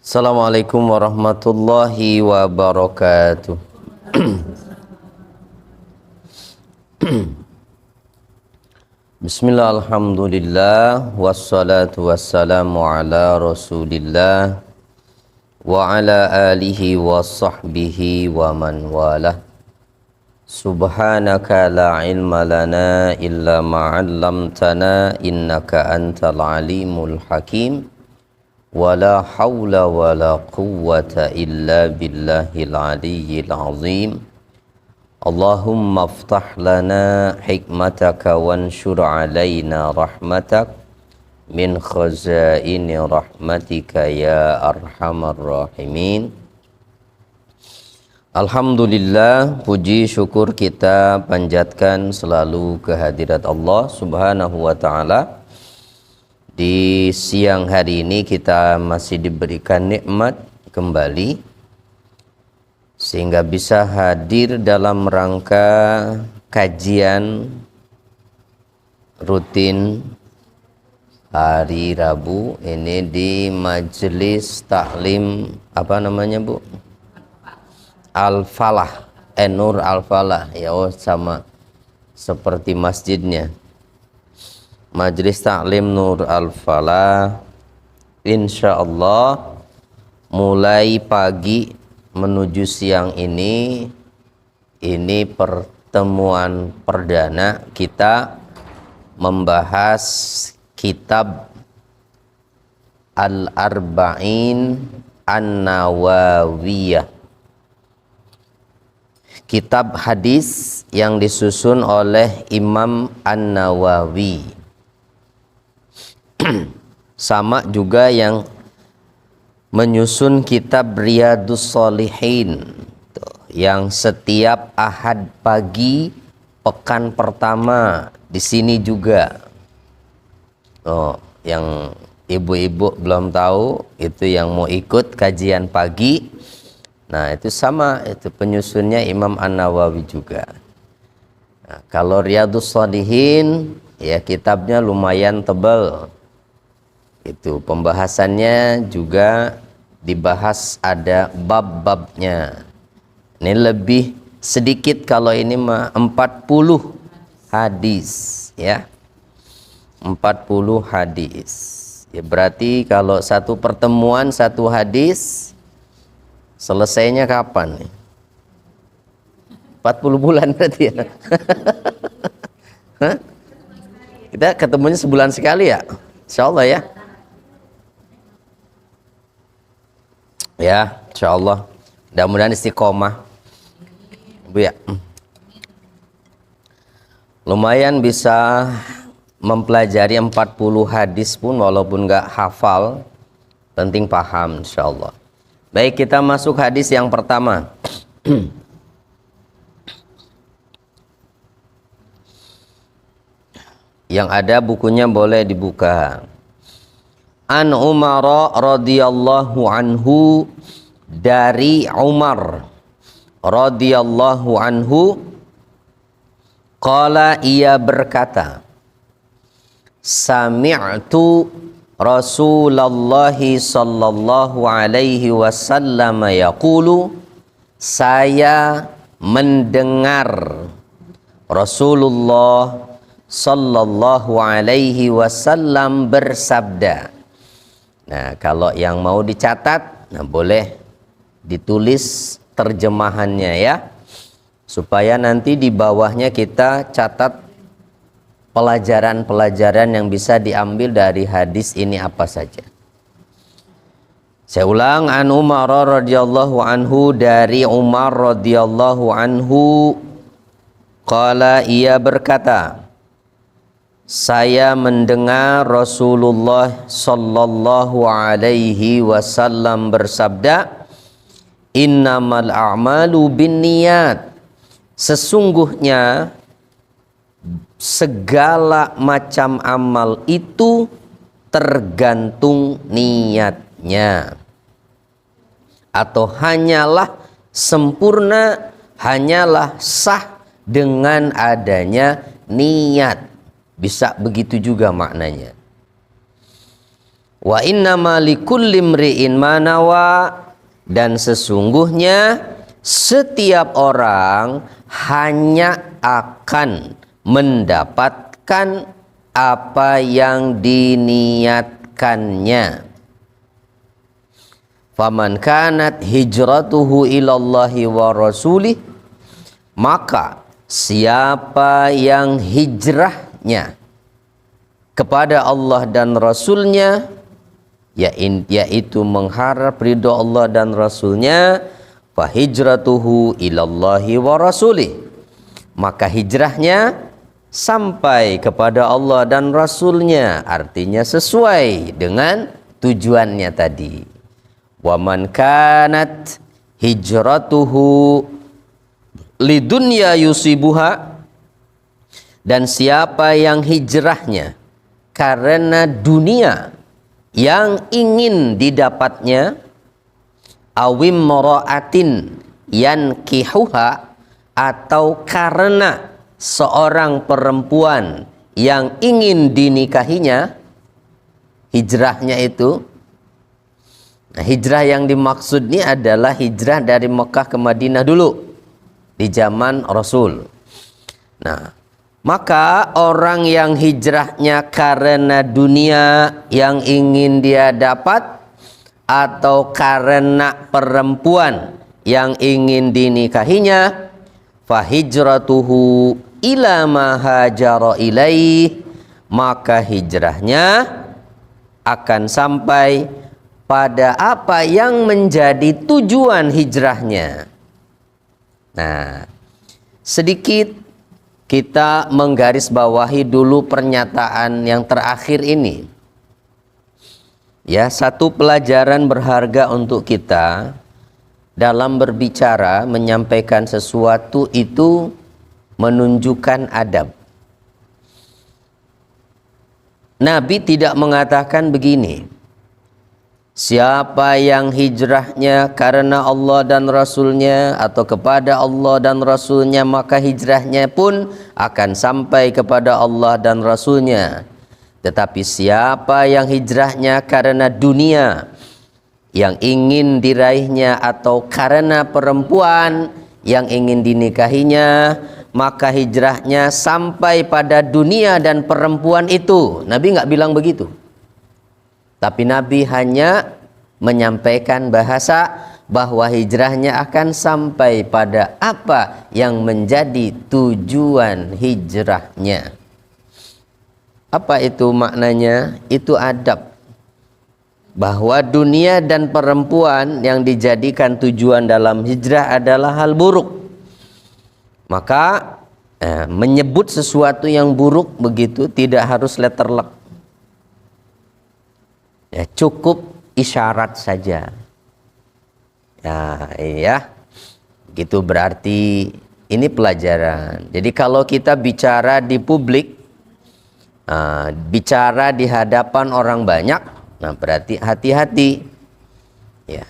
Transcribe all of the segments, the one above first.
Assalamualaikum warahmatullahi wabarakatuh. Bismillah, alhamdulillah, wassalatu wassalamu ala rasulillah wa ala alihi wa sahbihi wa man walah. Subhanaka la ilma lana illa ma'allamtana innaka antal alimul hakim. Wala hawla wala quwwata illa billahil aliyyil azim. Allahumma aftah lana hikmataka wanshur alaina rahmatak min khazaini rahmatika ya arhamar rahimin. Alhamdulillah, puji syukur kita panjatkan selalu kehadirat Allah Subhanahu wa ta'ala. Di siang hari ini kita masih diberikan nikmat kembali sehingga bisa hadir dalam rangka kajian rutin hari Rabu ini di majelis taklim Bu? Al-Falah, Nur Al-Falah ya, sama seperti masjidnya. Majelis Taklim Nur Al-Falah, insyaallah mulai pagi menuju siang ini pertemuan perdana kita membahas kitab Al-Arba'in An-Nawawiyah, kitab hadis yang disusun oleh Imam An-Nawawi. Sama juga yang menyusun kitab Riyadhus Shalihin yang setiap Ahad pagi pekan pertama di sini juga. Yang ibu-ibu belum tahu itu yang mau ikut kajian pagi. Nah, itu sama, itu penyusunnya Imam An-Nawawi juga. Nah, kalau Riyadhus Shalihin ya kitabnya lumayan tebal. Itu pembahasannya juga dibahas, ada bab-babnya. Ini lebih sedikit, kalau ini mah 40 hadis ya. 40 hadis. Ya berarti kalau satu pertemuan satu hadis selesainya kapan nih? 40 bulan berarti ya. Kita ketemunya sebulan sekali ya. Insyaallah ya. Ya, insyaallah. Mudah-mudahan istiqomah. Bu ya. Lumayan bisa mempelajari 40 hadis pun walaupun nggak hafal, penting paham insyaallah. Baik, kita masuk hadis yang pertama. Yang ada bukunya boleh dibuka. An Umar radhiyallahu anhu, dari Umar radhiyallahu anhu, qala, ia berkata, sami'tu Rasulullah sallallahu alaihi wasallam yaqulu, saya mendengar Rasulullah sallallahu alaihi wasallam bersabda. Nah, kalau yang mau dicatat, nah boleh ditulis terjemahannya ya, supaya nanti di bawahnya kita catat pelajaran-pelajaran yang bisa diambil dari hadis ini apa saja. Saya ulang, an Umar radhiyallahu anhu, dari Umar radhiyallahu anhu, qala, ia berkata, saya mendengar Rasulullah sallallahu alaihi wasallam bersabda, innamal a'malu binniyat, sesungguhnya segala macam amal itu tergantung niatnya, atau hanyalah sempurna, hanyalah sah dengan adanya niat. Bisa begitu juga maknanya. Wa innama likulli imri'in ma nawa, dan sesungguhnya setiap orang hanya akan mendapatkan apa yang diniatkannya. Faman kanat hijratuhu ilallahi wa rasulih, maka siapa yang hijrahnya kepada Allah dan Rasulnya, yaitu mengharap ridho Allah dan Rasulnya, fa hijratuhu ilallahi wa rasulih, maka hijrahnya sampai kepada Allah dan Rasulnya, artinya sesuai dengan tujuannya tadi. Wa man kanat hijratuhu lidunya yusibuha, dan siapa yang hijrahnya karena dunia yang ingin didapatnya, awim mara'atin yankihuha, atau karena seorang perempuan yang ingin dinikahinya, hijrahnya itu. Nah, hijrah yang dimaksud ini adalah hijrah dari Mekah ke Madinah dulu di zaman Rasul. Nah, maka orang yang hijrahnya karena dunia yang ingin dia dapat, atau karena perempuan yang ingin dinikahinya, fa hijratuhu ila ma hajara ilaih, maka hijrahnya akan sampai pada apa yang menjadi tujuan hijrahnya. Nah, sedikit kita menggarisbawahi dulu pernyataan yang terakhir ini. Ya, satu pelajaran berharga untuk kita dalam berbicara, menyampaikan sesuatu itu menunjukkan adab. Nabi tidak mengatakan begini, siapa yang hijrahnya karena Allah dan Rasulnya atau kepada Allah dan Rasulnya, maka hijrahnya pun akan sampai kepada Allah dan Rasulnya. Tetapi siapa yang hijrahnya karena dunia yang ingin diraihnya, atau karena perempuan yang ingin dinikahinya, maka hijrahnya sampai pada dunia dan perempuan itu. Nabi nggak bilang begitu. Tapi Nabi hanya menyampaikan bahasa bahwa hijrahnya akan sampai pada apa yang menjadi tujuan hijrahnya. Apa itu maknanya? Itu adab. Bahwa dunia dan perempuan yang dijadikan tujuan dalam hijrah adalah hal buruk. Maka menyebut sesuatu yang buruk begitu tidak harus letter luck. Ya, cukup isyarat saja. Ya, iya. Gitu berarti ini pelajaran. Jadi kalau kita bicara di publik, bicara di hadapan orang banyak, nah berarti hati-hati. Ya.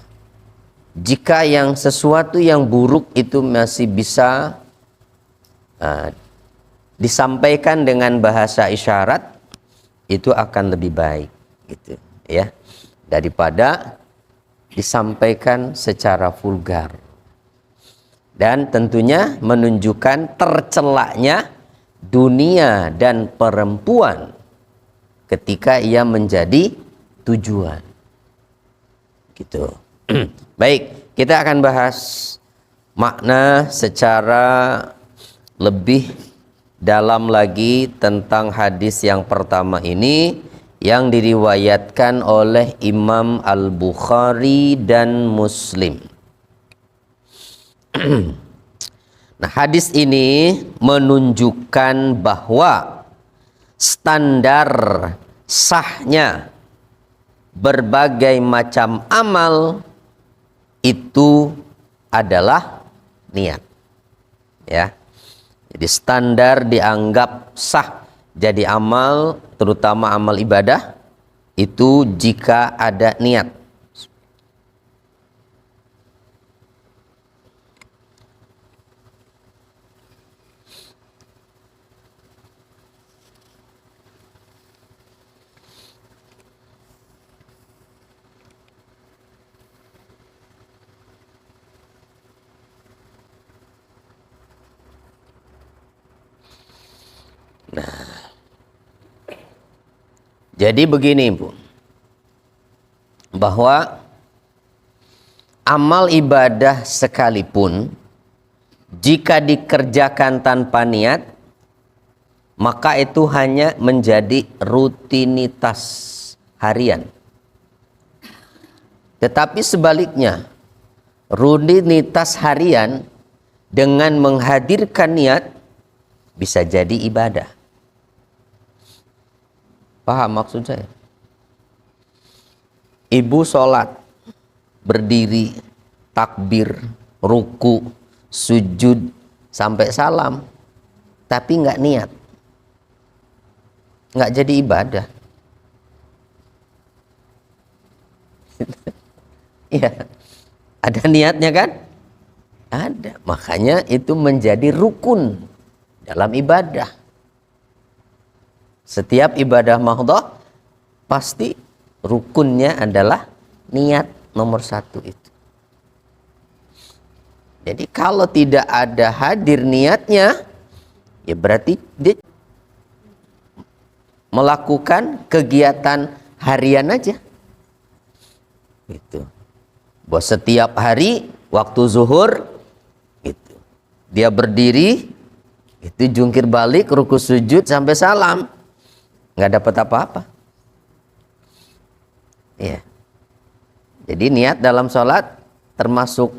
Jika yang sesuatu yang buruk itu masih bisa disampaikan dengan bahasa isyarat, itu akan lebih baik, gitu. Ya, daripada disampaikan secara vulgar, dan tentunya menunjukkan tercelaknya dunia dan perempuan ketika ia menjadi tujuan, gitu. Baik, kita akan bahas makna secara lebih dalam lagi tentang hadis yang pertama ini, yang diriwayatkan oleh Imam Al-Bukhari dan Muslim. Nah, hadis ini menunjukkan bahwa standar sahnya berbagai macam amal itu adalah niat. Ya. Jadi standar dianggap sah jadi amal, terutama amal ibadah, itu jika ada niat. Jadi begini Bu, bahwa amal ibadah sekalipun jika dikerjakan tanpa niat, maka itu hanya menjadi rutinitas harian. Tetapi sebaliknya, rutinitas harian dengan menghadirkan niat bisa jadi ibadah. Paham maksud saya? Ibu sholat, berdiri, takbir, ruku, sujud, sampai salam, tapi nggak niat, nggak jadi ibadah. Iya, ada niatnya kan? Ada, makanya itu menjadi rukun dalam ibadah. Setiap ibadah mahdhah pasti rukunnya adalah niat nomor satu itu. Jadi kalau tidak ada hadir niatnya, ya berarti dia melakukan kegiatan harian aja. Gitu. Bahwa setiap hari waktu zuhur gitu, dia berdiri itu jungkir balik, ruku sujud sampai salam, nggak dapat apa-apa. Ya. Jadi niat dalam sholat termasuk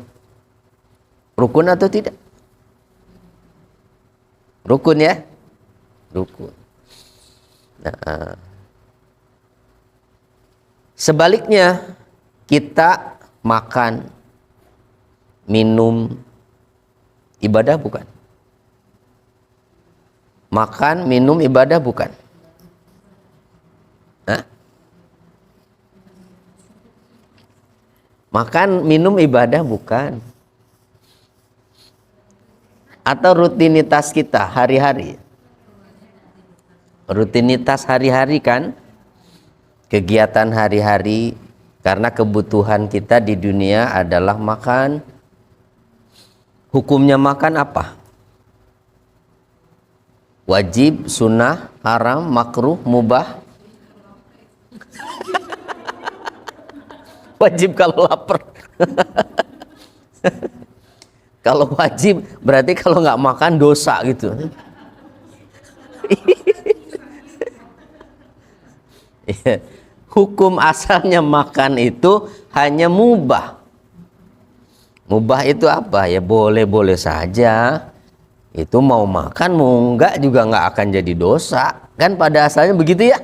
rukun atau tidak? Rukun ya, rukun. Nah, sebaliknya kita makan, minum, ibadah bukan? Makan, minum, ibadah bukan? Hah? Makan, minum, ibadah bukan? Atau rutinitas kita hari-hari? Rutinitas hari-hari kan? Kegiatan hari-hari. Karena kebutuhan kita di dunia adalah makan. Hukumnya makan apa? Wajib, sunnah, haram, makruh, mubah. Wajib kalau lapar. Kalau wajib berarti kalau nggak makan dosa gitu. Hukum asalnya makan itu hanya mubah. Mubah itu apa? Ya boleh-boleh saja. Itu mau makan mau enggak juga nggak akan jadi dosa. Kan pada asalnya begitu ya?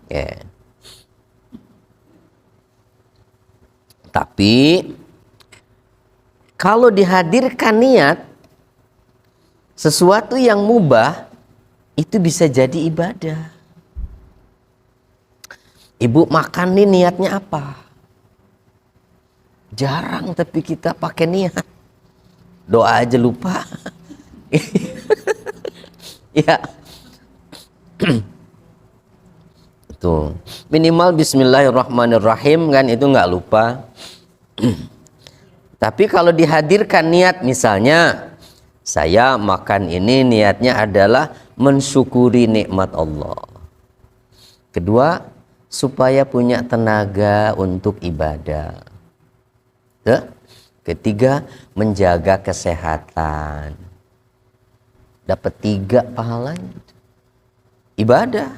Ya. Tapi kalau dihadirkan niat, sesuatu yang mubah itu bisa jadi ibadah. Ibu makan nih niatnya apa? Jarang tapi kita pakai niat. Doa aja lupa. Ya. Itu minimal bismillahirrahmanirrahim kan itu nggak lupa. Tapi kalau dihadirkan niat, misalnya saya makan ini niatnya adalah mensyukuri nikmat Allah. Kedua, supaya punya tenaga untuk ibadah. Ketiga, menjaga kesehatan. Dapat 3 pahalanya. Ibadah.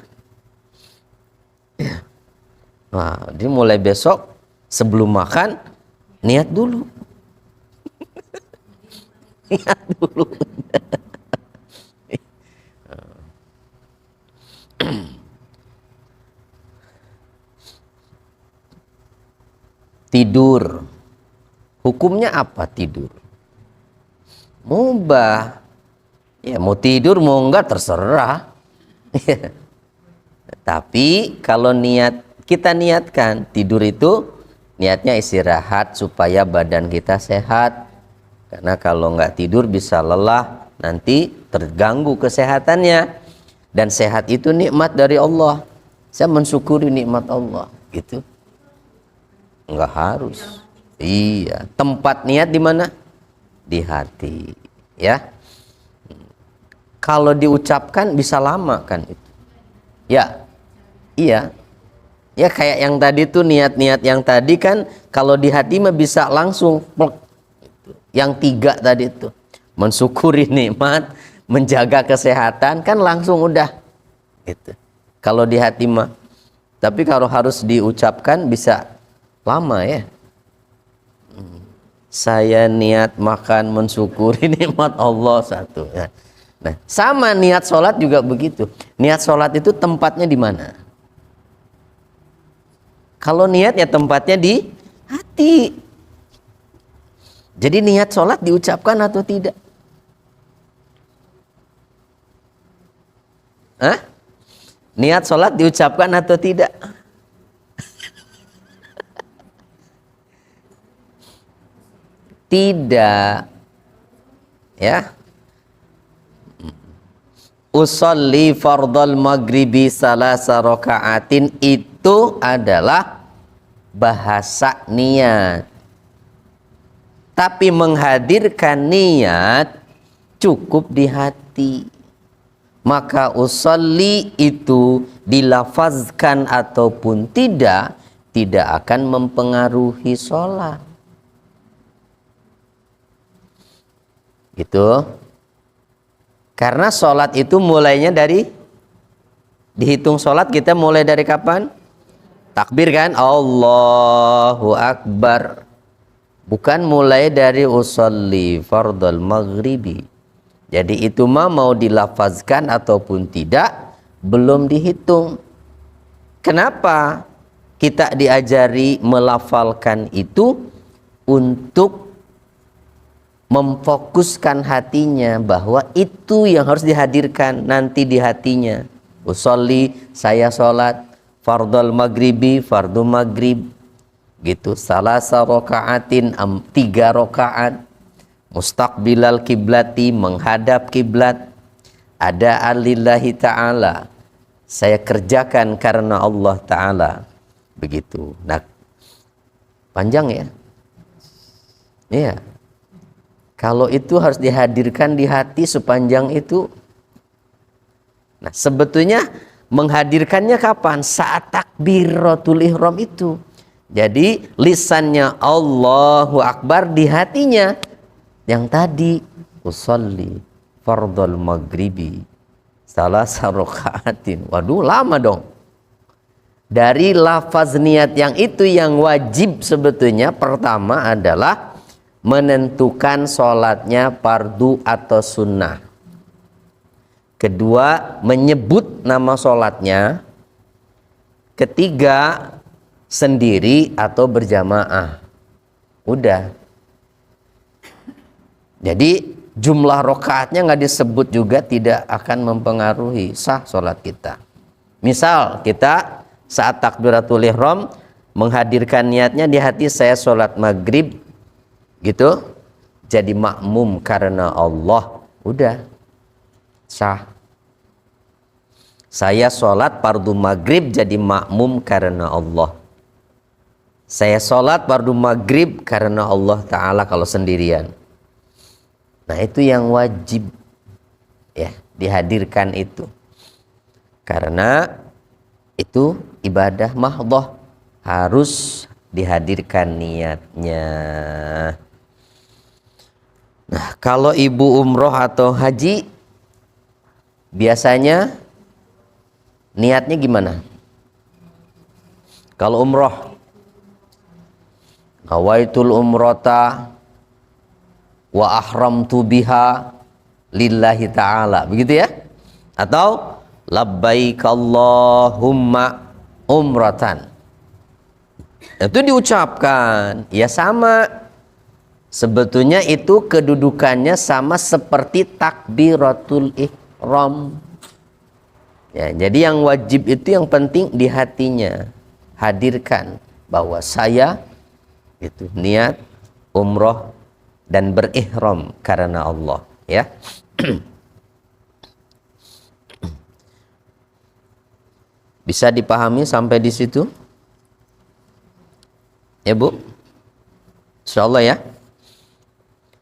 Nah, jadi mulai besok sebelum makan niat dulu. Niat dulu. Tidur. Hukumnya apa tidur? Mubah. Ya mau tidur mau enggak terserah. Tapi kalau kita niatkan tidur itu niatnya istirahat supaya badan kita sehat. Karena kalau enggak tidur bisa lelah, nanti terganggu kesehatannya. Dan sehat itu nikmat dari Allah. Saya mensyukuri nikmat Allah, gitu. Enggak harus. Iya, tempat niat di mana? Di hati, ya. Kalau diucapkan bisa lama kan itu. Ya. Iya, Ya kayak yang tadi tuh, niat-niat yang tadi kan kalau di hati mah bisa langsung plek. Yang 3 tadi tuh, mensyukuri nikmat, menjaga kesehatan, kan langsung udah gitu. Kalau di hati mah. Tapi kalau harus diucapkan bisa lama ya. Saya niat makan mensyukuri nikmat Allah satu. Nah, sama niat sholat juga begitu. Niat sholat itu tempatnya di mana? Kalau niat ya tempatnya di hati. Jadi niat sholat diucapkan atau tidak? Hah? Niat sholat diucapkan atau tidak? Tidak. Ya. Usolli fardal maghribi salasa raka'atin itu adalah bahasa niat. Tapi menghadirkan niat cukup di hati. Maka usolli itu dilafazkan ataupun tidak akan mempengaruhi sholat. Gitu. Karena sholat itu mulainya dari, dihitung sholat kita mulai dari kapan? Takbir kan? Allahu Akbar. Bukan mulai dari usolli fardal maghribi. Jadi itu mah mau dilafazkan ataupun tidak, belum dihitung. Kenapa kita diajari melafalkan itu? Untuk memfokuskan hatinya bahwa itu yang harus dihadirkan nanti di hatinya. Usolli, saya sholat, fardal maghribi, fardu maghrib, gitu. Salasa raka'atin, 3 rakaat, mustaqbilal kiblati, menghadap kiblat, ada alillahi ta'ala, saya kerjakan karena Allah Ta'ala, begitu. Nah, panjang ya. Iya. Kalau itu harus dihadirkan di hati sepanjang itu. Nah, sebetulnya menghadirkannya kapan? Saat takbiratul ihram itu. Jadi lisannya Allahu Akbar, di hatinya yang tadi usolli fardal maghribi salasa raka'atin. Waduh, lama dong. Dari lafaz niat yang itu yang wajib sebetulnya pertama adalah menentukan sholatnya fardu atau sunnah. Kedua, menyebut nama sholatnya. Ketiga, sendiri atau berjamaah. Udah. Jadi jumlah rokaatnya nggak disebut juga tidak akan mempengaruhi sah sholat kita. Misal kita saat takbiratul ihram menghadirkan niatnya di hati, saya sholat maghrib, gitu, jadi makmum karena Allah, udah sah. Saya sholat fardu maghrib jadi makmum karena Allah. Saya sholat fardu maghrib karena Allah Ta'ala kalau sendirian. Nah, itu yang wajib ya dihadirkan itu. Karena itu ibadah mahdhah, harus dihadirkan niatnya. Nah, kalau ibu umroh atau haji biasanya niatnya gimana? Kalau umroh, nawaitul umrota wa ahramtu biha lillahi ta'ala, begitu ya? Atau labbaik Allahumma umratan, itu diucapkan ya sama. Sebetulnya itu kedudukannya sama seperti takbiratul ihram. Ya, jadi yang wajib itu yang penting di hatinya. Hadirkan bahwa saya itu niat umroh dan berihram karena Allah, ya. Bisa dipahami sampai di situ? Ya, Bu? Insyaallah ya.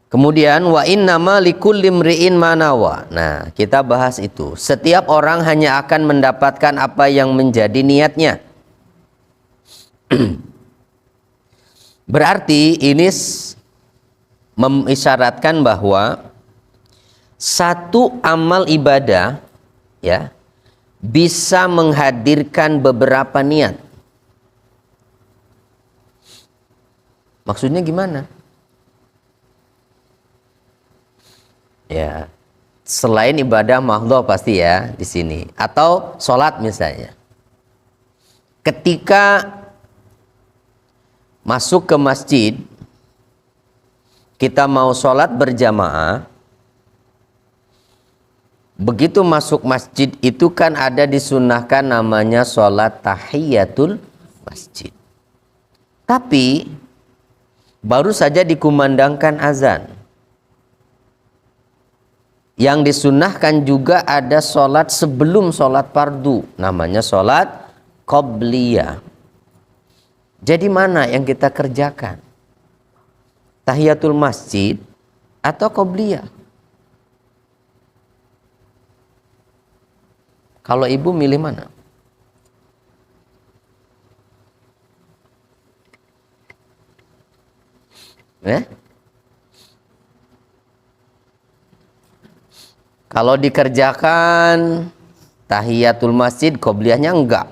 Kemudian wa innama likulli imri'in ma nawa. Nah, kita bahas itu. Setiap orang hanya akan mendapatkan apa yang menjadi niatnya. Berarti ini mengisyaratkan bahwa satu amal ibadah ya bisa menghadirkan beberapa niat. Maksudnya gimana? Ya, selain ibadah mahdhah pasti ya di sini, atau sholat misalnya. Ketika masuk ke masjid, kita mau sholat berjamaah, begitu masuk masjid itu kan ada disunnahkan namanya sholat tahiyatul masjid. Tapi baru saja dikumandangkan azan. Yang disunnahkan juga ada sholat sebelum sholat fardu, namanya sholat qobliyah. Jadi mana yang kita kerjakan? Tahiyatul masjid atau qobliyah? Kalau ibu milih mana? Kalau dikerjakan tahiyatul masjid, qobliyahnya enggak.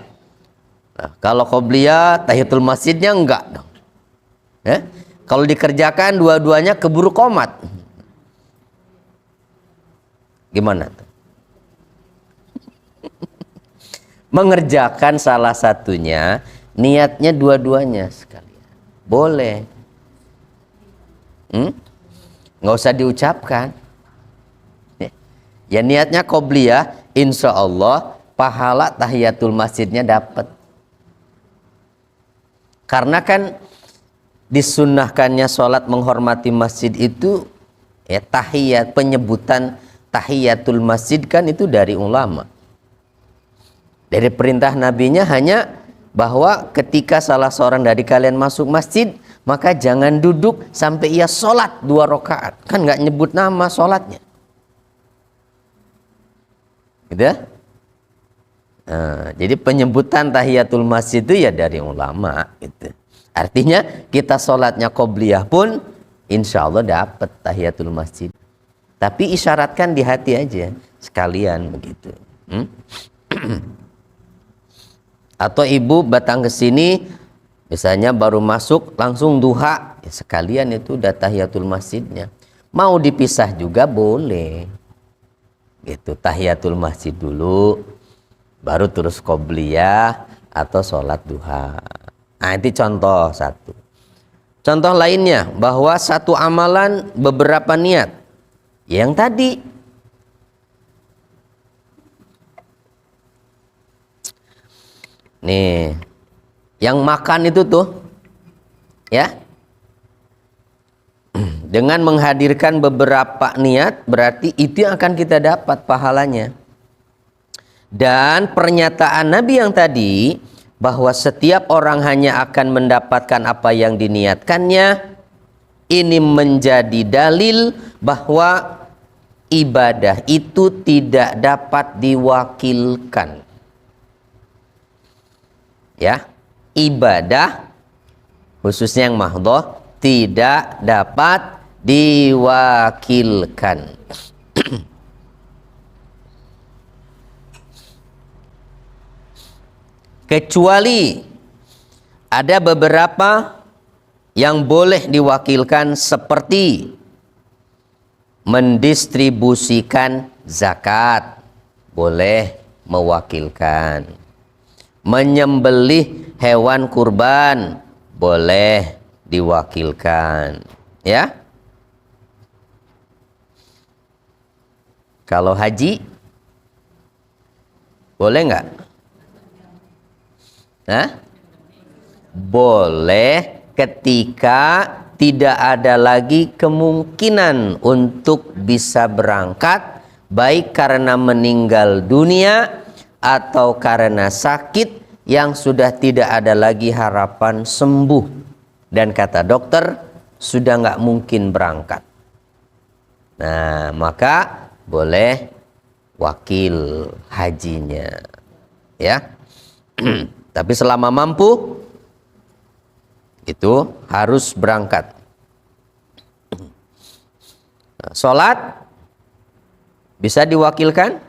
Nah, kalau qobliyah, tahiyatul masjidnya enggak dong. Kalau dikerjakan dua-duanya keburu qomat. Gimana tuh? Mengerjakan salah satunya, niatnya dua-duanya sekalian. Boleh. Nggak usah diucapkan. Ya niatnya qobliyah, insya Allah pahala tahiyatul masjidnya dapat. Karena kan disunnahkannya sholat menghormati masjid itu ya tahiyat, penyebutan tahiyatul masjid kan itu dari ulama. Dari perintah nabinya hanya bahwa ketika salah seorang dari kalian masuk masjid, maka jangan duduk sampai ia sholat 2 rakaat. Kan nggak nyebut nama sholatnya. Gitu ya? Nah, jadi penyebutan tahiyatul masjid itu ya dari ulama gitu. Artinya kita sholatnya qobliyah pun insya Allah dapat tahiyatul masjid. Tapi isyaratkan di hati aja sekalian begitu. Atau ibu datang ke sini misalnya baru masuk langsung duha, ya sekalian itu udah tahiyatul masjidnya. Mau dipisah juga boleh. Gitu, tahiyatul masjid dulu, baru terus qobliyah atau sholat duha. Nah, itu contoh satu. Contoh lainnya, bahwa satu amalan beberapa niat. Yang tadi, nih, yang makan itu tuh, ya, dengan menghadirkan beberapa niat, berarti itu yang akan kita dapat pahalanya. Dan pernyataan Nabi yang tadi, bahwa setiap orang hanya akan mendapatkan apa yang diniatkannya, ini menjadi dalil bahwa ibadah itu tidak dapat diwakilkan. Ya, ibadah khususnya yang mahdhah tidak dapat diwakilkan. Kecuali ada beberapa yang boleh diwakilkan seperti mendistribusikan zakat, boleh mewakilkan. Menyembelih hewan kurban, boleh diwakilkan, ya. Kalau haji boleh nggak? Boleh ketika tidak ada lagi kemungkinan untuk bisa berangkat, baik karena meninggal dunia atau karena sakit yang sudah tidak ada lagi harapan sembuh, dan kata dokter sudah nggak mungkin berangkat. Nah, maka boleh wakil hajinya, ya. Tapi selama mampu, Itu harus berangkat. Nah, sholat bisa diwakilkan?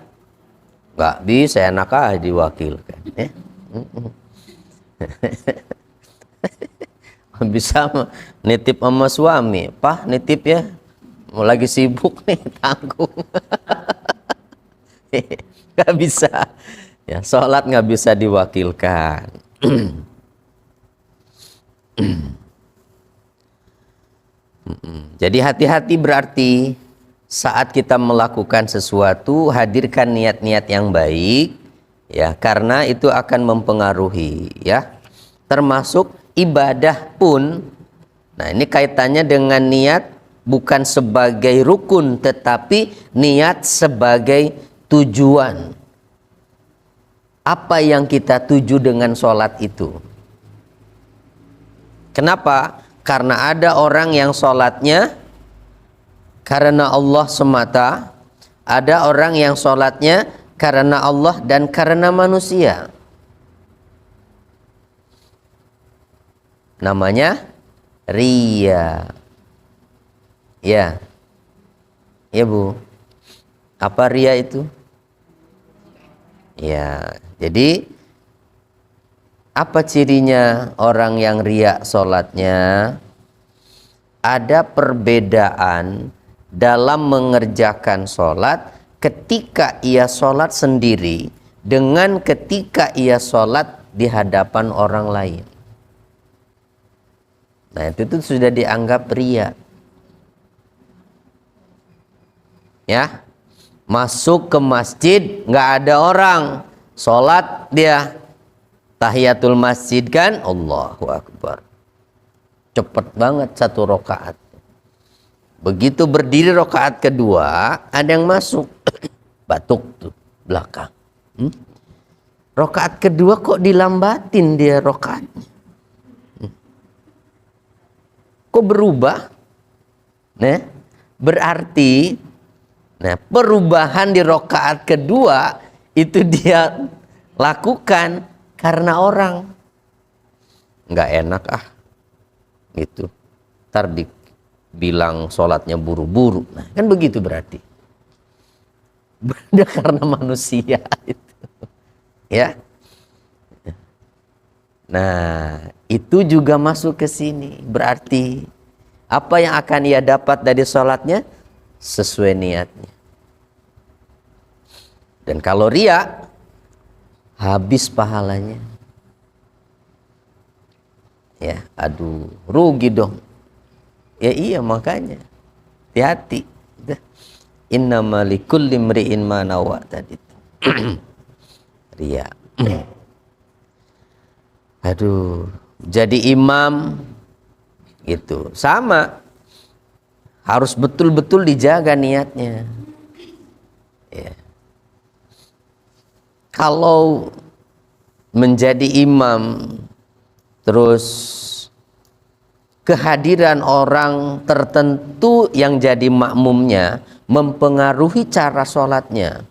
Nggak bisa, enak aja diwakilkan. Bisa nitip sama suami, Pak nitip ya, mau lagi sibuk nih, tanggung. Nggak bisa ya, sholat nggak bisa diwakilkan. Jadi hati-hati, berarti saat kita melakukan sesuatu hadirkan niat-niat yang baik ya, karena itu akan mempengaruhi ya. Termasuk ibadah pun, nah ini kaitannya dengan niat bukan sebagai rukun tetapi niat sebagai tujuan. Apa yang kita tuju dengan sholat itu? Kenapa? Karena ada orang yang sholatnya karena Allah semata, ada orang yang sholatnya karena Allah dan karena manusia. Namanya riya. Ya. Ya Bu. Apa riya itu? Ya, jadi apa cirinya orang yang riya sholatnya? Ada perbedaan dalam mengerjakan sholat ketika ia sholat sendiri dengan ketika ia sholat di hadapan orang lain. Nah itu tuh sudah dianggap riya. Ya, masuk ke masjid nggak ada orang, sholat dia tahiyatul masjid kan, Allahu Akbar, cepet banget satu rakaat. Begitu berdiri rakaat kedua ada yang masuk, batuk tuh belakang. Rakaat kedua kok dilambatin dia rakaatnya, kok berubah? Nah, berarti perubahan di rakaat kedua itu dia lakukan karena orang nggak enak gitu, ntar dibilang sholatnya buru-buru. Nah kan begitu berarti beda karena manusia itu ya. Nah itu juga masuk ke sini, berarti apa yang akan ia dapat dari sholatnya sesuai niatnya. Dan kalau riya, habis pahalanya. Ya, aduh, rugi dong. Ya iya, makanya hati-hati. Innama likulli imri'in ma nawa tadi. Riya. Aduh, jadi imam gitu. Sama. Harus betul-betul dijaga niatnya. Ya. Kalau menjadi imam terus kehadiran orang tertentu yang jadi makmumnya mempengaruhi cara sholatnya,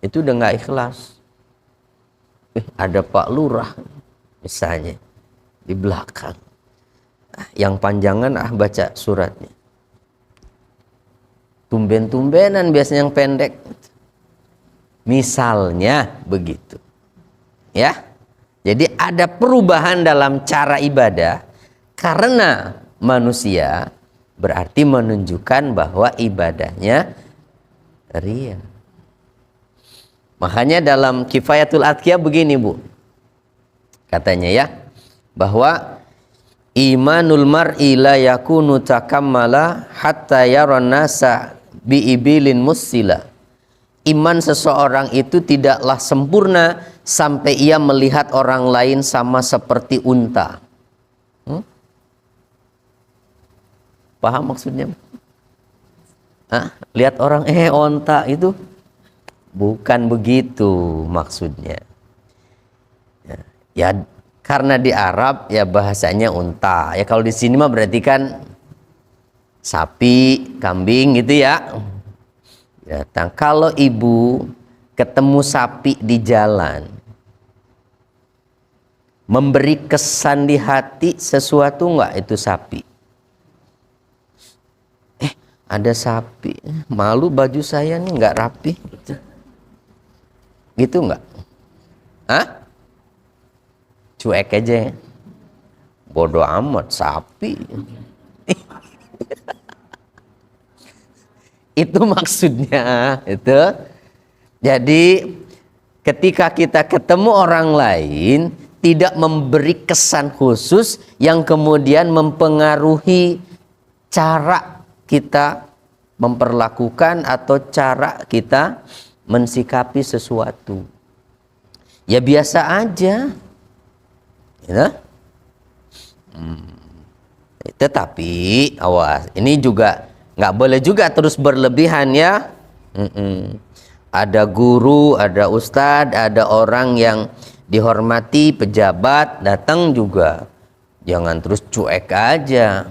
itu udah nggak ikhlas. Ada Pak Lurah misalnya di belakang, yang panjangan baca suratnya, tumben-tumbenan biasanya yang pendek. Misalnya begitu. Ya. Jadi ada perubahan dalam cara ibadah karena manusia, berarti menunjukkan bahwa ibadahnya riya. Makanya dalam Kifayatul Atqiyah begini Bu. Katanya ya, bahwa imanul mar'i la yakunu takammala hatta yaran nasa biibilin musila. Iman seseorang itu tidaklah sempurna sampai ia melihat orang lain sama seperti unta. Paham maksudnya? Lihat orang onta itu bukan begitu maksudnya. Ya karena di Arab ya bahasanya unta. Ya kalau di sini mah berarti kan sapi, kambing gitu ya. Datang. Kalau ibu ketemu sapi di jalan, memberi kesan di hati sesuatu nggak itu sapi? Ada sapi, malu baju saya nih nggak rapi, gitu nggak? Hah? Cuek aja, bodoh amat sapi. Itu maksudnya itu. Jadi ketika kita ketemu orang lain, tidak memberi kesan khusus yang kemudian mempengaruhi cara kita memperlakukan atau cara kita mensikapi sesuatu. Ya biasa aja, ya. Tetapi awas, ini juga nggak boleh juga terus berlebihan ya. Ada guru, ada ustadz, ada orang yang dihormati, pejabat datang juga, jangan terus cuek aja.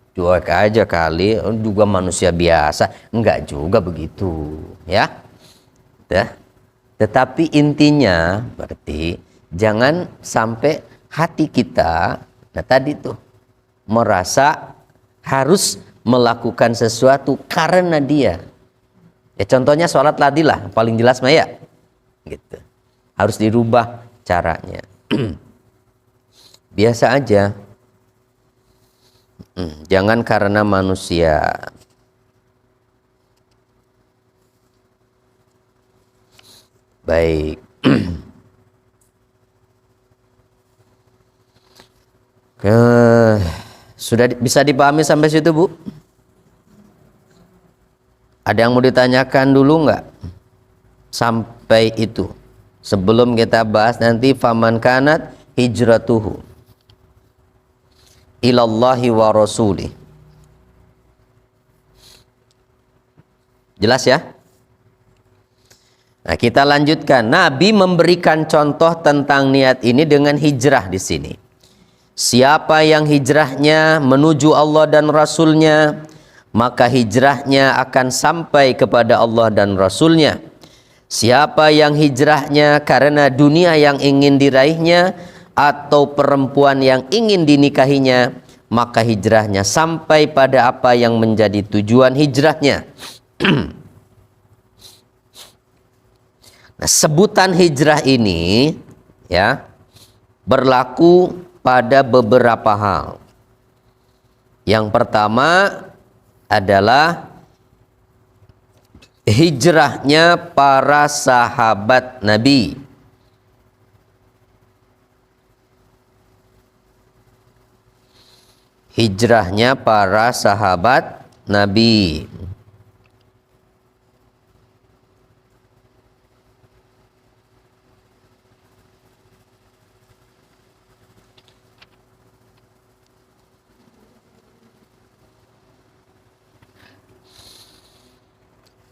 Cuek aja kali, juga manusia biasa, enggak juga begitu, ya. Tetapi intinya berarti jangan sampai hati kita, nah tadi tuh, merasa harus melakukan sesuatu karena dia. Ya contohnya sholat ladilah, paling jelas mah ya, gitu. Harus dirubah caranya. Biasa aja. Jangan karena manusia. Baik. Sudah bisa dipahami sampai situ, Bu? Ada yang mau ditanyakan dulu nggak? Sampai itu. Sebelum kita bahas nanti faman kanat hijratuhu ilallahi wa rasulih. Jelas ya? Nah, kita lanjutkan. Nabi memberikan contoh tentang niat ini dengan hijrah di sini. Siapa yang hijrahnya menuju Allah dan Rasulnya, maka hijrahnya akan sampai kepada Allah dan Rasulnya. Siapa yang hijrahnya karena dunia yang ingin diraihnya atau perempuan yang ingin dinikahinya, maka hijrahnya sampai pada apa yang menjadi tujuan hijrahnya. Nah, sebutan hijrah ini ya berlaku pada beberapa hal. Yang pertama adalah hijrahnya para sahabat Nabi. Hijrahnya para sahabat Nabi.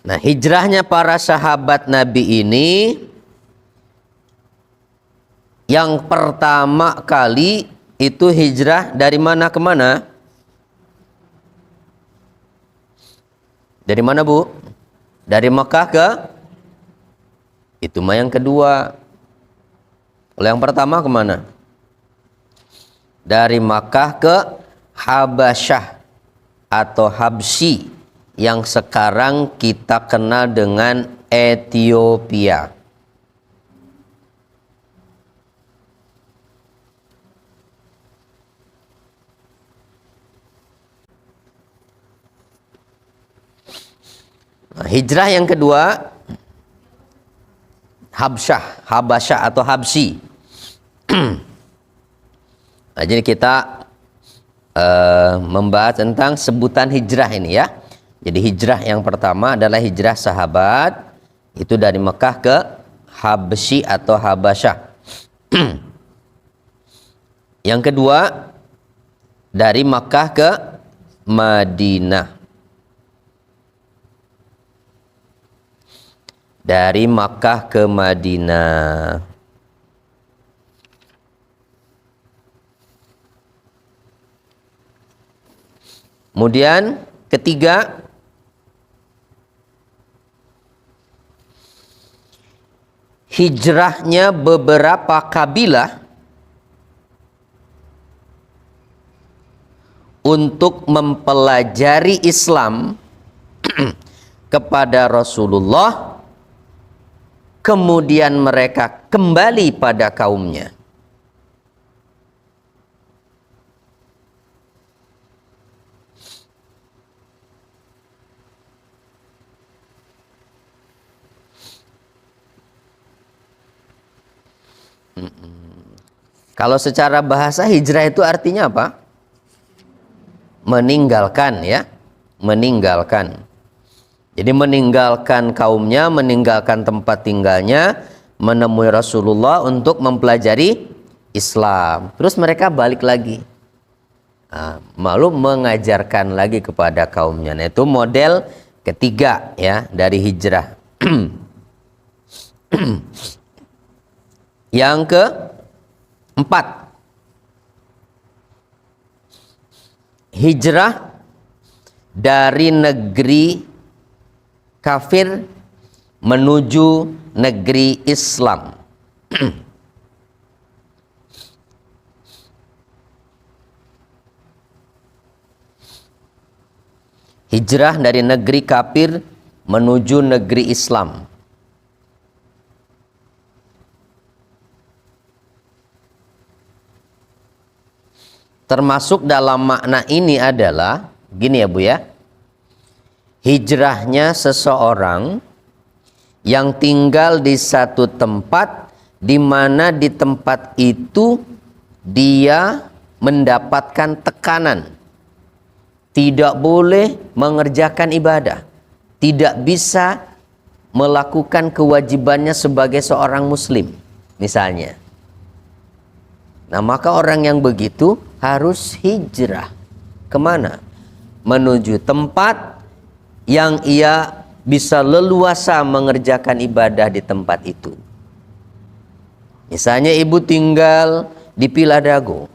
Nah, hijrahnya para sahabat Nabi ini yang pertama kali itu hijrah dari mana ke mana? Dari mana, Bu? Dari Mekah ke? Itu mah yang kedua. Kalau yang pertama kemana? Dari Makkah ke Habasyah atau Habsyi yang sekarang kita kenal dengan Ethiopia. Nah, hijrah yang kedua Habasyah atau Habsyi. Nah, jadi kita membahas tentang sebutan hijrah ini ya. Jadi hijrah yang pertama adalah hijrah sahabat, itu dari Mekah ke Habsyi atau Habasyah. Yang kedua dari Mekah ke Madinah. Dari Makkah ke Madinah. Kemudian ketiga, hijrahnya beberapa kabilah untuk mempelajari Islam kepada Rasulullah, kemudian mereka kembali pada kaumnya. Kalau secara bahasa hijrah itu artinya apa? Meninggalkan, ya, meninggalkan. Jadi meninggalkan kaumnya, meninggalkan tempat tinggalnya, menemui Rasulullah untuk mempelajari Islam. Terus mereka balik lagi, malu mengajarkan lagi kepada kaumnya. Nah, itu model ketiga, ya, dari hijrah. Yang keempat, hijrah dari negeri kafir menuju negeri Islam. Hijrah dari negeri kafir menuju negeri Islam. Termasuk dalam makna ini adalah gini ya Bu ya, hijrahnya seseorang yang tinggal di satu tempat, di mana di tempat itu dia mendapatkan tekanan, tidak boleh mengerjakan ibadah, tidak bisa melakukan kewajibannya sebagai seorang muslim misalnya. Nah, maka orang yang begitu harus hijrah. Kemana? Menuju tempat yang ia bisa leluasa mengerjakan ibadah di tempat itu. Misalnya ibu tinggal di Piladago,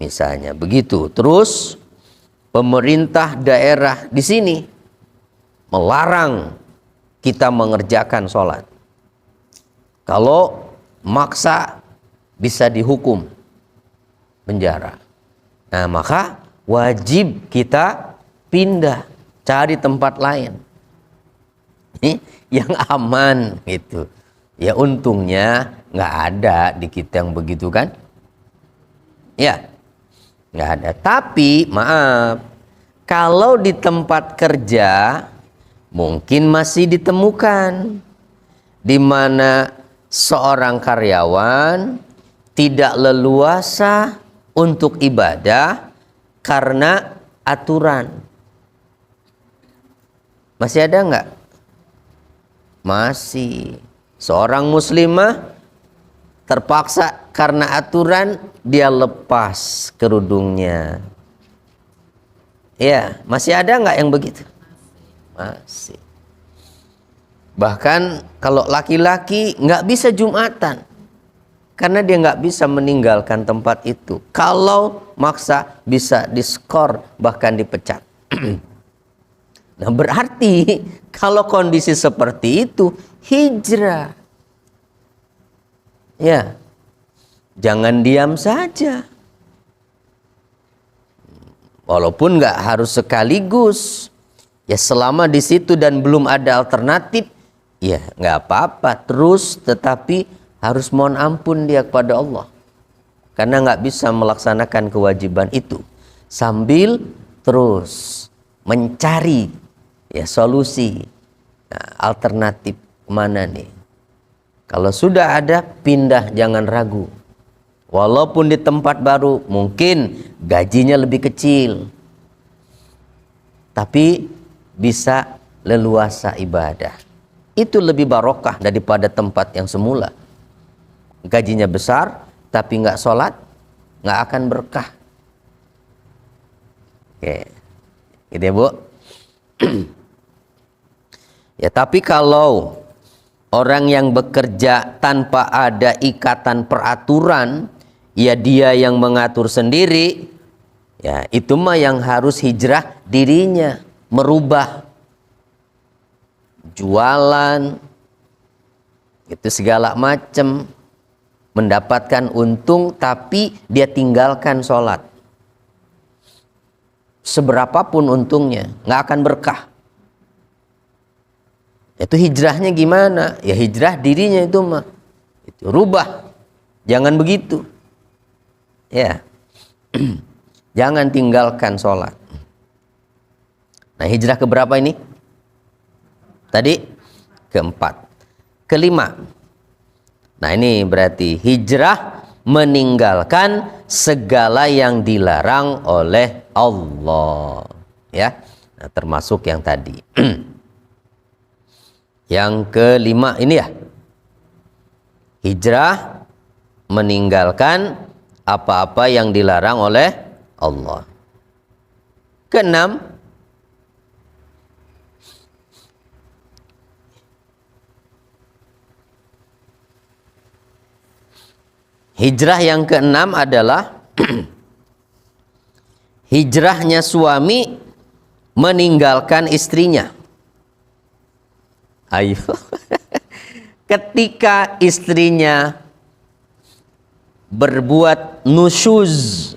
misalnya begitu. Terus pemerintah daerah di sini melarang kita mengerjakan sholat. Kalau maksa bisa dihukum penjara. Nah, maka wajib kita pindah, cari tempat lain yang aman gitu. Ya untungnya nggak ada di kita yang begitu kan? Ya, nggak ada. Tapi maaf, kalau di tempat kerja mungkin masih ditemukan di mana seorang karyawan tidak leluasa untuk ibadah karena aturan. Masih ada nggak? Masih. Seorang muslimah terpaksa karena aturan dia lepas kerudungnya. Ya, masih ada nggak yang begitu? Masih. Bahkan kalau laki-laki nggak bisa Jumatan, karena dia nggak bisa meninggalkan tempat itu. Kalau maksa bisa diskor, bahkan dipecat. Nah, berarti kalau kondisi seperti itu hijrah. Ya, jangan diam saja. Walaupun nggak harus sekaligus. Ya, selama di situ dan belum ada alternatif, ya nggak apa-apa. Terus tetapi harus mohon ampun dia kepada Allah, karena nggak bisa melaksanakan kewajiban itu, sambil terus mencari ya solusi, alternatif mana nih. Kalau sudah ada, pindah, jangan ragu. Walaupun di tempat baru mungkin gajinya lebih kecil, tapi bisa leluasa ibadah. Itu lebih barokah daripada tempat yang semula. Gajinya besar, tapi nggak sholat, nggak akan berkah. Oke, gitu ya Bu. Ya, tapi kalau orang yang bekerja tanpa ada ikatan peraturan, ya dia yang mengatur sendiri, ya itu mah yang harus hijrah dirinya, merubah jualan, itu segala macam, mendapatkan untung tapi dia tinggalkan sholat. seberapapun untungnya, nggak akan berkah. Itu hijrahnya gimana? Ya hijrah dirinya itu mah. Itu rubah. Jangan begitu. Ya. Jangan tinggalkan sholat. Nah, hijrah keberapa ini? Tadi keempat. Kelima. Nah, ini berarti hijrah meninggalkan segala yang dilarang oleh Allah. Ya. Nah, termasuk yang tadi. Yang kelima ini ya. Hijrah meninggalkan apa-apa yang dilarang oleh Allah. Keenam, hijrah yang keenam adalah hijrahnya suami meninggalkan istrinya. Ayo. Ketika istrinya berbuat nusyuz.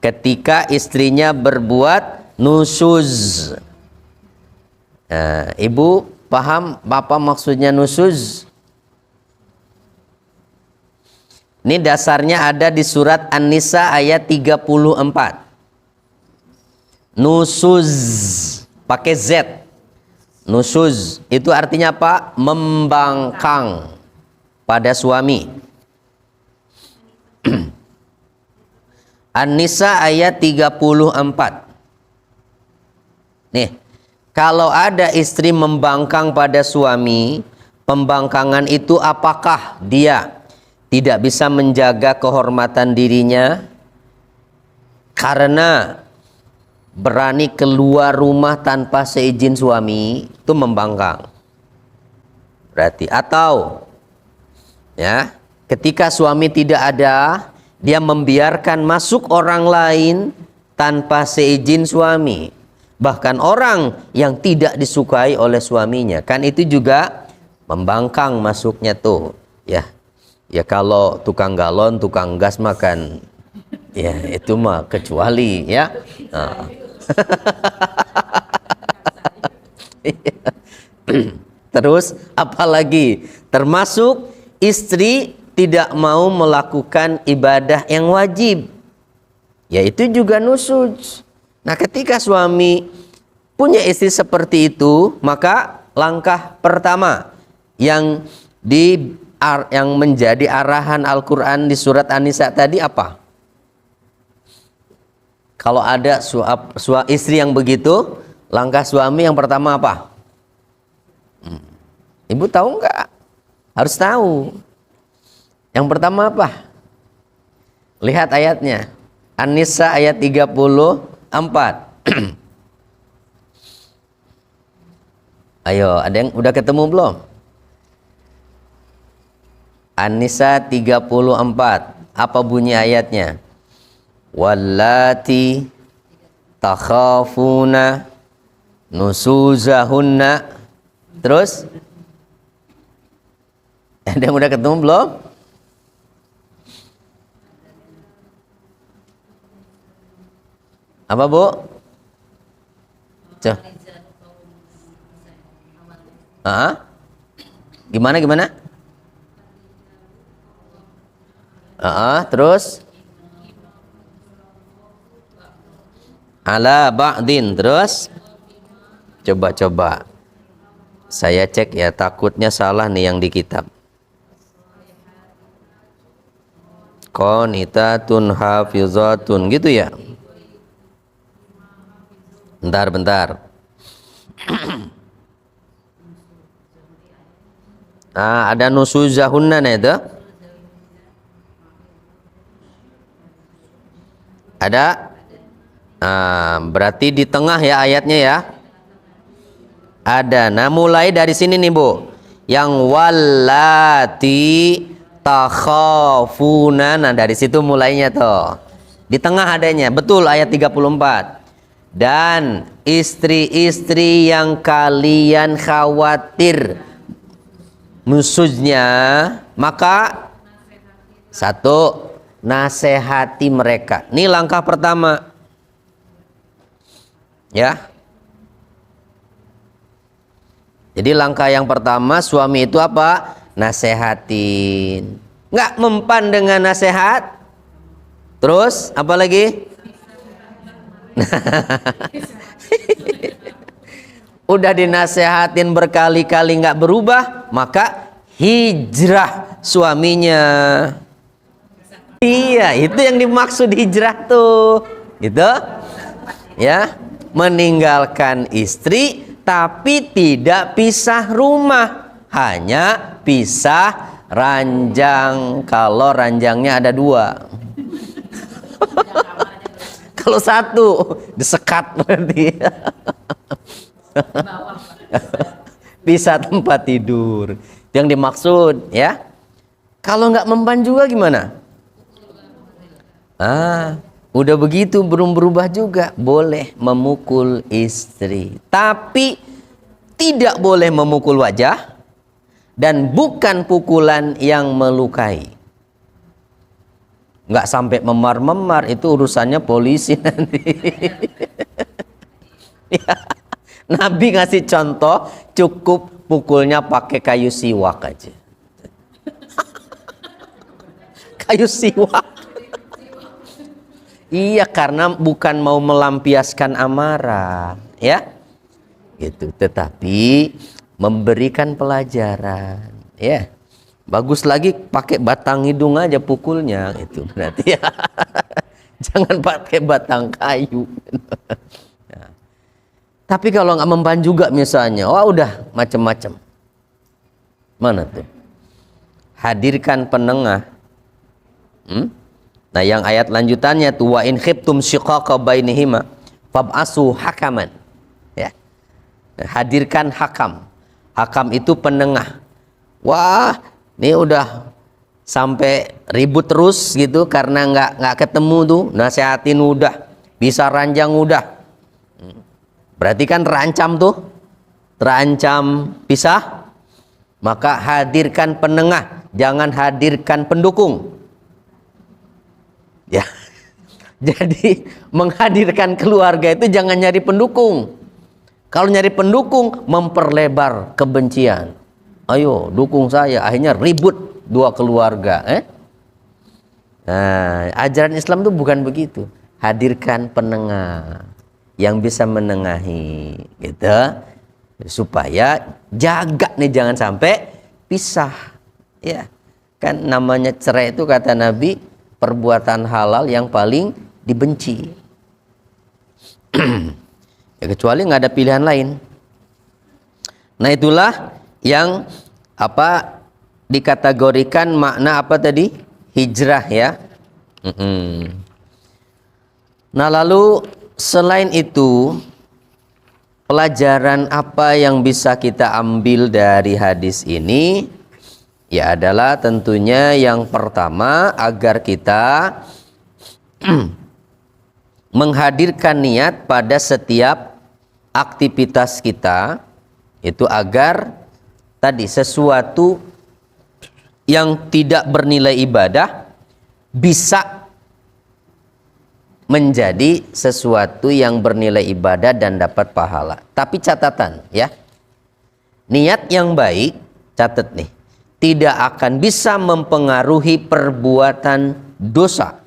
Ketika istrinya berbuat nusyuz. Nah, ibu paham apa maksudnya nusyuz? Ini dasarnya ada di surat An-Nisa ayat 34. Nusyuz pakai Z. Nusyuz itu artinya apa? Membangkang pada suami. An-Nisa ayat 34. Nih, kalau ada istri membangkang pada suami, pembangkangan itu apakah dia tidak bisa menjaga kehormatan dirinya karena berani keluar rumah tanpa seizin suami, itu membangkang. Berarti atau ya, ketika suami tidak ada, dia membiarkan masuk orang lain tanpa seizin suami. Bahkan orang yang tidak disukai oleh suaminya, kan itu juga membangkang masuknya tuh. Ya. Ya kalau tukang galon, tukang gas makan ya itu mah kecuali ya. Nah. Terus apalagi termasuk istri tidak mau melakukan ibadah yang wajib, yaitu juga nusyuz. Nah, ketika suami punya istri seperti itu, maka langkah pertama yang menjadi arahan Al-Quran di surat An-Nisa tadi apa? Kalau ada istri yang begitu, langkah suami yang pertama apa? Ibu tahu nggak? Harus tahu. Yang pertama apa? Lihat ayatnya. An-Nisa ayat 34. Ayo, ada yang udah ketemu belum? An-Nisa 34. Apa bunyi ayatnya? Wallati takhafuna nusuzahunna. Terus ada yang udah ketemu belum? Apa bu? Coba. Gimana? Terus ala ba'din. Terus coba saya cek ya, takutnya salah nih yang di kitab. Qanitatun hafizatun gitu ya. Bentar. Ada nusuzahunna itu. Ada. Berarti di tengah ya ayatnya ya. Ada. Nah, mulai dari sini nih Bu. Yang wallati takhafuna. Nah, dari situ mulainya tuh. Di tengah adanya. Betul ayat 34. Dan istri-istri yang kalian khawatir nusuznya, maka satu, nasihati mereka. Ini langkah pertama. Ya. Jadi langkah yang pertama suami itu apa? Nasehatin. Nggak mempan dengan nasihat. Terus apa lagi? Udah dinasehatin berkali-kali nggak berubah, maka hijrah suaminya. Iya, itu yang dimaksud hijrah tuh, gitu, ya, meninggalkan istri tapi tidak pisah rumah, hanya pisah ranjang. Kalau ranjangnya ada 2. Kalau 1 disekat berarti. Bisa tempat tidur. Itu yang dimaksud, ya. Kalau nggak mempan juga gimana? Udah begitu belum berubah juga, boleh memukul istri, tapi tidak boleh memukul wajah dan bukan pukulan yang melukai. Nggak sampai memar-memar, itu urusannya polisi nanti. Ya. Nabi ngasih contoh, cukup pukulnya pakai kayu siwak aja. Kayu siwak. Iya, karena bukan mau melampiaskan amarah, ya. Gitu, tetapi memberikan pelajaran, ya. Bagus lagi pakai batang hidung aja pukulnya, itu berarti ya. Jangan pakai batang kayu. Tapi kalau nggak mempan juga misalnya, udah macem-macem. Mana tuh? Hadirkan penengah. Nah, yang ayat lanjutannya tuh, wa in khiftum syiqaqa bainihima fab'asu hakaman. Ya. Hadirkan hakam. Hakam itu penengah. Wah, ini udah sampai ribut terus gitu karena nggak ketemu tuh, nasihatin udah, bisa ranjang udah. Berarti kan terancam tuh, terancam pisah, maka hadirkan penengah, jangan hadirkan pendukung. Ya, jadi menghadirkan keluarga itu jangan nyari pendukung. Kalau nyari pendukung memperlebar kebencian. Ayo dukung saya, akhirnya ribut 2 keluarga. Nah, ajaran Islam itu bukan begitu. Hadirkan penengah yang bisa menengahi, gitu, supaya jaga nih jangan sampai pisah, ya. Kan namanya cerai itu kata Nabi perbuatan halal yang paling dibenci. Ya, kecuali nggak ada pilihan lain. Nah, itulah yang apa dikategorikan makna apa tadi? Hijrah, ya. Nah, lalu selain itu, pelajaran apa yang bisa kita ambil dari hadis ini? Ya adalah tentunya yang pertama, agar kita menghadirkan niat pada setiap aktivitas kita, itu agar tadi sesuatu yang tidak bernilai ibadah bisa menjadi sesuatu yang bernilai ibadah dan dapat pahala. Tapi catatan, ya, niat yang baik, catat nih, tidak akan bisa mempengaruhi perbuatan dosa.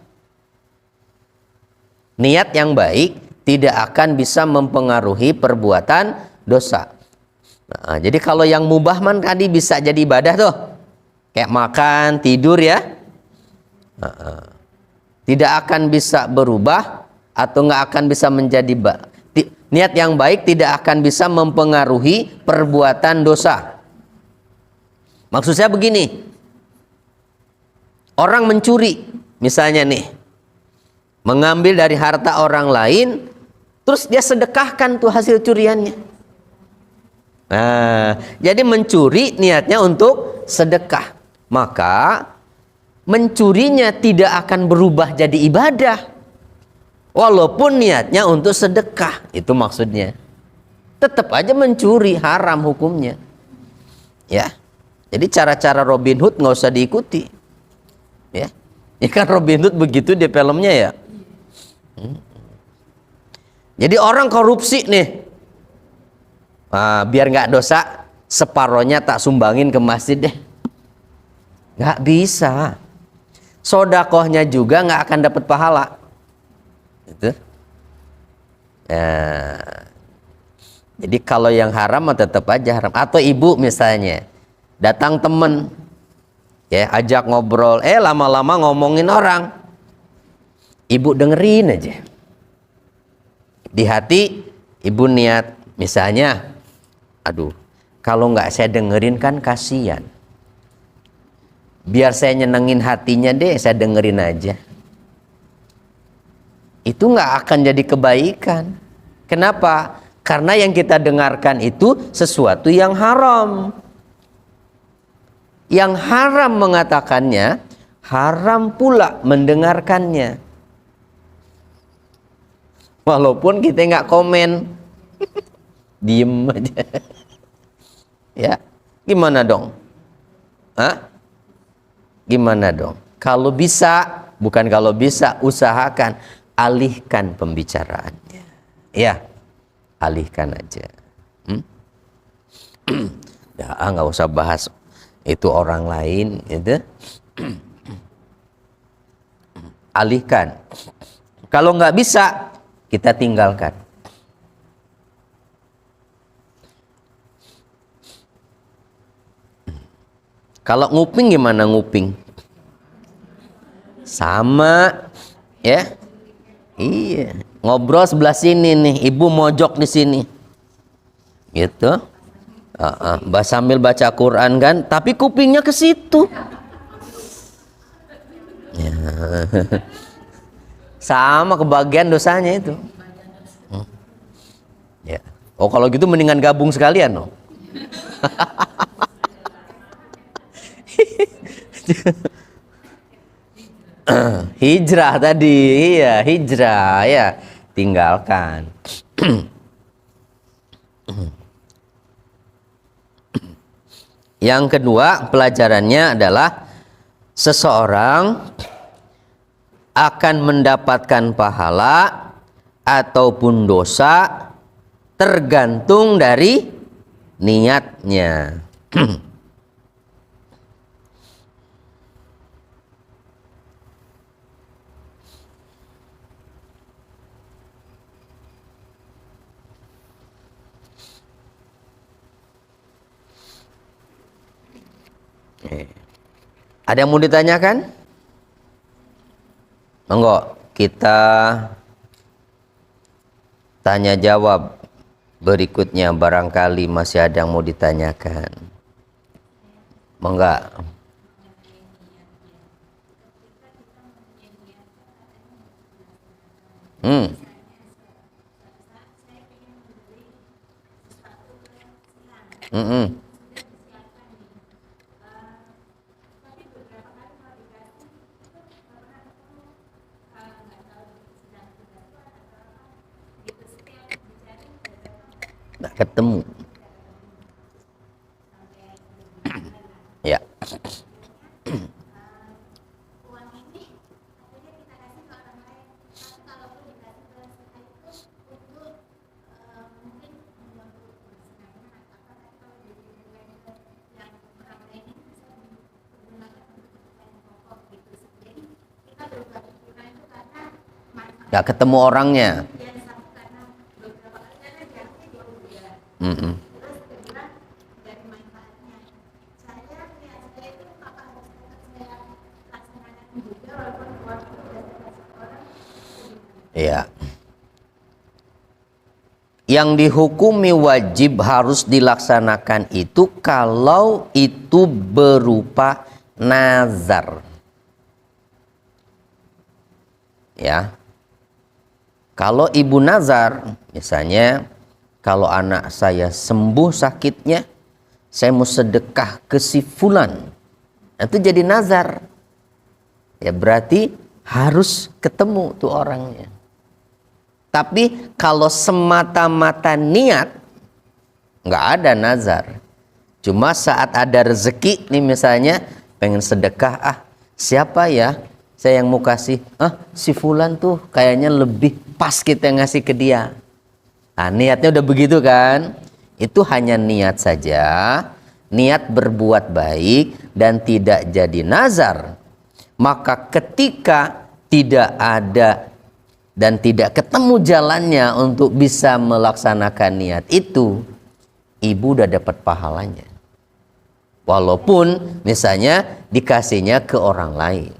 Niat yang baik tidak akan bisa mempengaruhi perbuatan dosa. Nah, jadi kalau yang mubah man tadi bisa jadi ibadah tuh, kayak makan, tidur, ya. Tidak akan bisa berubah atau nggak akan bisa menjadi niat yang baik tidak akan bisa mempengaruhi perbuatan dosa. Maksud saya begini, orang mencuri misalnya nih, mengambil dari harta orang lain, terus dia sedekahkan tuh hasil curiannya. Nah, jadi mencuri niatnya untuk sedekah, maka mencurinya tidak akan berubah jadi ibadah walaupun niatnya untuk sedekah. Itu maksudnya, tetap aja mencuri, haram hukumnya, ya. Jadi cara-cara Robin Hood nggak usah diikuti, ya. Ya kan Robin Hood begitu di filmnya, ya. Jadi orang korupsi nih, biar nggak dosa, separohnya tak sumbangin ke masjid deh. Nggak bisa. Sodakohnya juga nggak akan dapat pahala. Gitu. Ya. Jadi kalau yang haram tetap aja haram. Atau ibu misalnya, datang temen, ya ajak ngobrol, lama-lama ngomongin orang, ibu dengerin aja. Di hati ibu niat, misalnya, aduh, kalau nggak saya dengerin kan kasihan. Biar saya nyenengin hatinya deh, saya dengerin aja. Itu nggak akan jadi kebaikan. Kenapa? Karena yang kita dengarkan itu sesuatu yang haram. Yang haram mengatakannya, haram pula mendengarkannya. Walaupun kita nggak komen, diem aja. Ya, gimana dong? Gimana dong? Kalau bisa, bukan kalau bisa, usahakan alihkan pembicaraannya. Ya, alihkan aja. Ya, nggak usah bahas itu orang lain, itu. Alihkan. Kalau nggak bisa, kita tinggalkan. Kalau nguping gimana nguping? Sama, ya. Iya, ngobrol sebelah sini nih, ibu mojok di sini, gitu. Sambil baca Quran kan, tapi kupingnya ke situ. Ya. Sama kebagian dosanya itu. Ya. Oh kalau gitu mendingan gabung sekalian, no? Hijrah tadi, iya hijrah ya, tinggalkan. Yang kedua pelajarannya adalah seseorang akan mendapatkan pahala ataupun dosa tergantung dari niatnya. Ada yang mau ditanyakan? Monggo, kita tanya jawab berikutnya, barangkali masih ada yang mau ditanyakan. Monggo. Nggak ketemu. Ya. Nggak ketemu orangnya. Ya. Yang dihukumi wajib harus dilaksanakan itu kalau itu berupa nazar. Ya. Kalau ibu nazar, misalnya kalau anak saya sembuh sakitnya, saya mau sedekah ke si fulan. Itu jadi nazar. Ya berarti harus ketemu tuh orangnya. Tapi kalau semata-mata niat, nggak ada nazar. Cuma saat ada rezeki nih misalnya, pengen sedekah, siapa ya saya yang mau kasih? Si fulan tuh kayaknya lebih pas kita ngasih ke dia. Nah, niatnya udah begitu kan? Itu hanya niat saja, niat berbuat baik dan tidak jadi nazar. Maka ketika tidak ada dan tidak ketemu jalannya untuk bisa melaksanakan niat itu, ibu udah dapat pahalanya. Walaupun misalnya dikasihnya ke orang lain.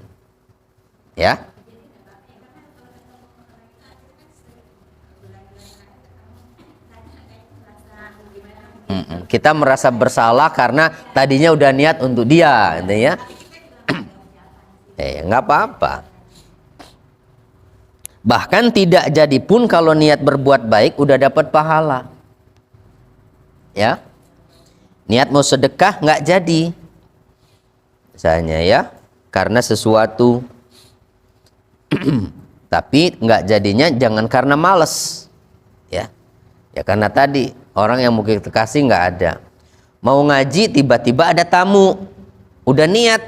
Ya. Kita merasa bersalah karena tadinya udah niat untuk dia, gitu ya. Nggak apa-apa. Bahkan tidak jadi pun kalau niat berbuat baik udah dapat pahala. Ya. Niat mau sedekah nggak jadi. Misalnya ya, karena sesuatu tapi nggak jadinya jangan karena males. Ya. Ya karena tadi orang yang mau kita kasih nggak ada. Mau ngaji tiba-tiba ada tamu. Udah niat.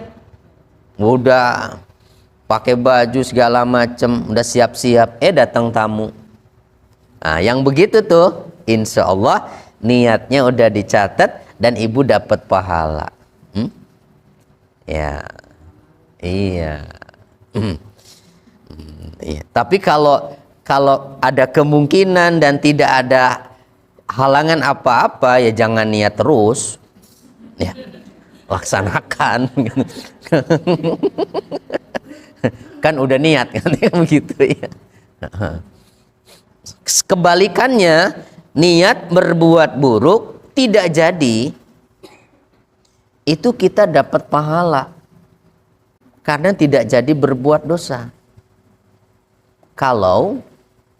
Udah pakai baju segala macem, udah siap-siap, datang tamu. Nah, yang begitu tuh, insya Allah niatnya udah dicatat dan ibu dapat pahala. Ya, iya. Iya. Tapi kalau ada kemungkinan dan tidak ada halangan apa-apa, ya jangan niat terus. Ya, laksanakan. Kan udah niat kan begitu ya. Kebalikannya, niat berbuat buruk tidak jadi, itu kita dapat pahala karena tidak jadi berbuat dosa. Kalau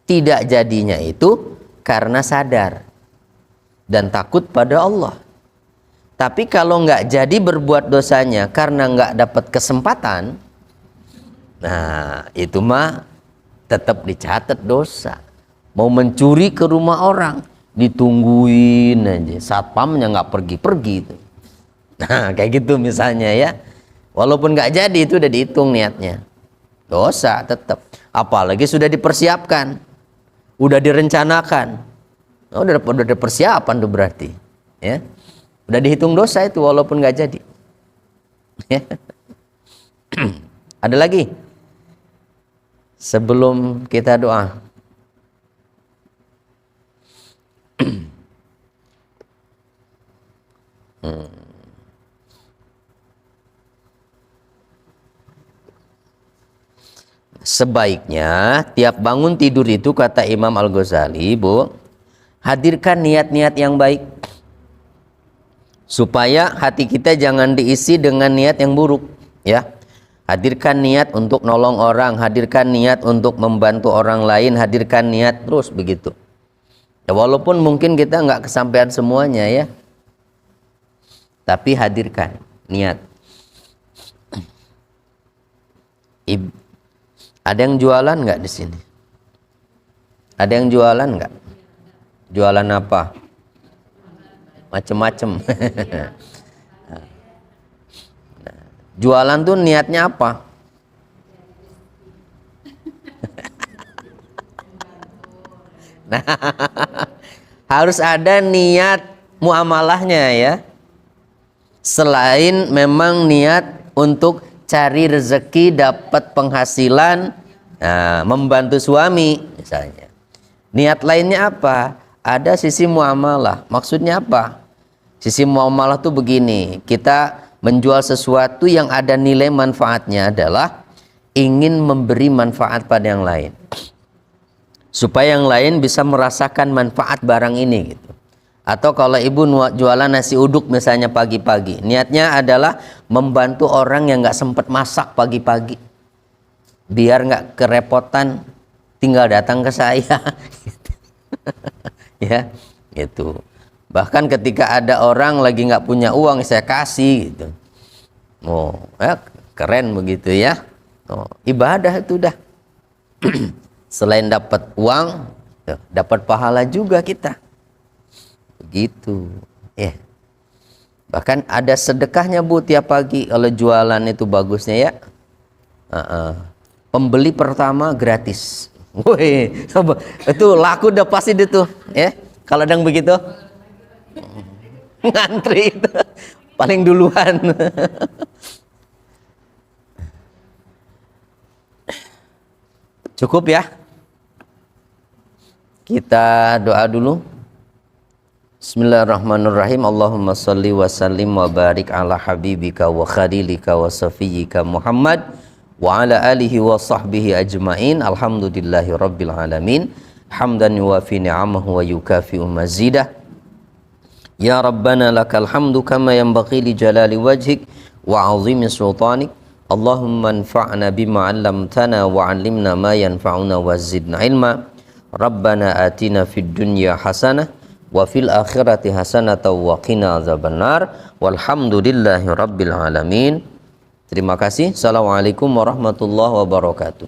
tidak jadinya itu karena sadar dan takut pada Allah. Tapi kalau nggak jadi berbuat dosanya karena nggak dapat kesempatan, nah itu mah tetap dicatat dosa. Mau mencuri ke rumah orang, ditungguin aja, satpamnya nggak pergi-pergi itu. Nah kayak gitu misalnya ya. Walaupun nggak jadi itu udah dihitung niatnya, dosa tetap. Apalagi sudah dipersiapkan, udah direncanakan, udah ada persiapan tuh berarti, ya. Udah dihitung dosa itu walaupun nggak jadi. Ada lagi? Sebelum kita doa. Sebaiknya tiap bangun tidur itu, kata Imam Al-Ghazali, Bu, hadirkan niat-niat yang baik. Supaya hati kita jangan diisi dengan niat yang buruk, ya. Hadirkan niat untuk nolong orang, hadirkan niat untuk membantu orang lain, hadirkan niat terus begitu. Ya, walaupun mungkin kita nggak kesampaian semuanya ya, tapi hadirkan niat. Ada yang jualan nggak di sini? Ada yang jualan nggak? Jualan apa? Macem-macem. Jualan tuh niatnya apa? Nah, harus ada niat muamalahnya ya. Selain memang niat untuk cari rezeki, dapat penghasilan, membantu suami misalnya. Niat lainnya apa? Ada sisi muamalah. Maksudnya apa? Sisi muamalah tuh begini, kita menjual sesuatu yang ada nilai manfaatnya adalah ingin memberi manfaat pada yang lain. Supaya yang lain bisa merasakan manfaat barang ini gitu. Atau kalau ibu jualan nasi uduk misalnya pagi-pagi, niatnya adalah membantu orang yang nggak sempat masak pagi-pagi. Biar nggak kerepotan, tinggal datang ke saya. Ya, gitu. Bahkan ketika ada orang lagi nggak punya uang, saya kasih gitu. Oh, ya, keren begitu ya. Oh, ibadah itu dah. Selain dapat uang, dapat pahala juga kita. Begitu. Ya. Bahkan ada sedekahnya Bu tiap pagi kalau jualan itu bagusnya ya. Pembeli pertama gratis. Woi, itu laku udah pasti itu ya. Kalau ada yang begitu ngantri itu paling duluan. Cukup ya. Kita doa dulu. Bismillahirrahmanirrahim. Allahumma salli wa sallim wa barik ala habibika wa khalilika wa safiyyika Muhammad wa ala alihi wa sahbihi ajma'in. Alhamdulillahi rabbil alamin. Hamdan yuwafi ni'amahu wa yukafi'u mazidah. Ya Rabbana lakal hamdu kama yanbaghi li jalali wajhik wa 'azimi sultanik. Allahumma anfa'na bima 'allamtana wa 'allimna ma yanfa'una wa zidna ilma. Rabbana atina fid dunya hasanah wa fil akhirati hasanatan wa qina azabannar. Walhamdulillahi rabbil alamin. Terima kasih. Assalamualaikum warahmatullahi wabarakatuh.